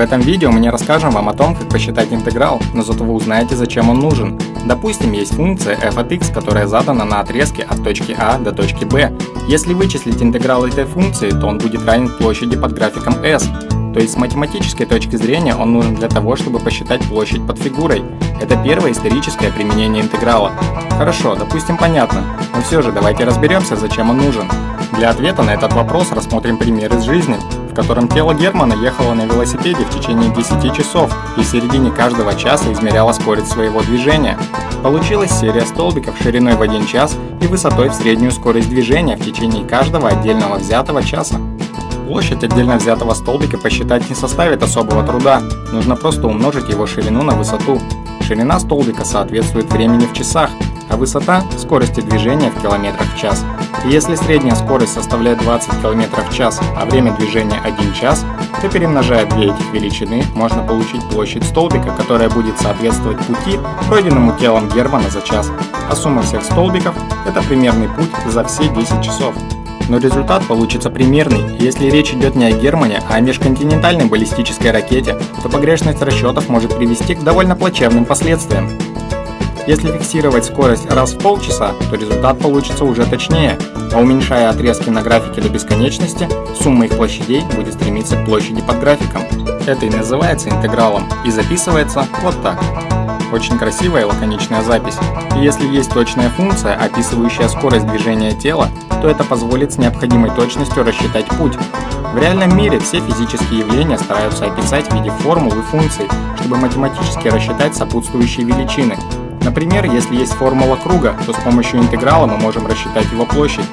этом видео мы не расскажем вам о том, как посчитать интеграл, но зато вы узнаете, зачем он нужен. Допустим, есть функция f от x, которая задана на отрезке от точки А до точки B. Если вычислить интеграл этой функции, то он будет равен площади под графиком S. То есть с математической точки зрения он нужен для того, чтобы посчитать площадь под фигурой. Это первое историческое применение интеграла. Хорошо, допустим, понятно, но все же давайте разберемся, зачем он нужен. Для ответа на этот вопрос рассмотрим пример из жизни, в котором тело Германа ехало на велосипеде в течение 10 часов и в середине каждого часа измеряло скорость своего движения. Получилась серия столбиков шириной в 1 час и высотой в среднюю скорость движения в течение каждого отдельного взятого часа. Площадь отдельно взятого столбика посчитать не составит особого труда, нужно просто умножить его ширину на высоту. Ширина столбика соответствует времени в часах, а высота – скорости движения в километрах в час. И если средняя скорость составляет 20 км в час, а время движения 1 час, то перемножая две этих величины, можно получить площадь столбика, которая будет соответствовать пути, пройденному телом Германа за час. А сумма всех столбиков – это примерный путь за все 10 часов. Но результат получится примерный. Если речь идет не о Германе, а о межконтинентальной баллистической ракете, то погрешность расчетов может привести к довольно плачевным последствиям. Если фиксировать скорость раз в полчаса, то результат получится уже точнее, а уменьшая отрезки на графике до бесконечности, сумма их площадей будет стремиться к площади под графиком. Это и называется интегралом, и записывается вот так. Очень красивая и лаконичная запись. И если есть точная функция, описывающая скорость движения тела, то это позволит с необходимой точностью рассчитать путь. В реальном мире все физические явления стараются описать в виде формул и функций, чтобы математически рассчитать сопутствующие величины. Например, если есть формула круга, то с помощью интеграла мы можем рассчитать его площадь.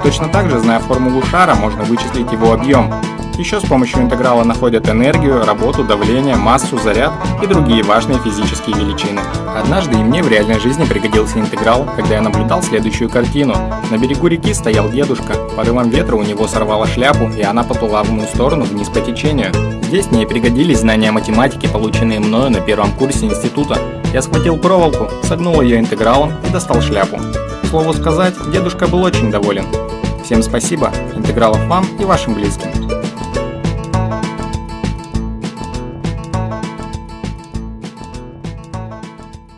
Точно так же, зная формулу шара, можно вычислить его объем. Еще с помощью интеграла находят энергию, работу, давление, массу, заряд и другие важные физические величины. Однажды и мне в реальной жизни пригодился интеграл, когда я наблюдал следующую картину. На берегу реки стоял дедушка, порывом ветра у него сорвало шляпу, и она поплыла в мою сторону вниз по течению. Здесь мне и пригодились знания математики, полученные мною на первом курсе института. Я схватил проволоку, согнул ее интегралом и достал шляпу. К слову сказать, дедушка был очень доволен. Всем спасибо, интегралов вам и вашим близким.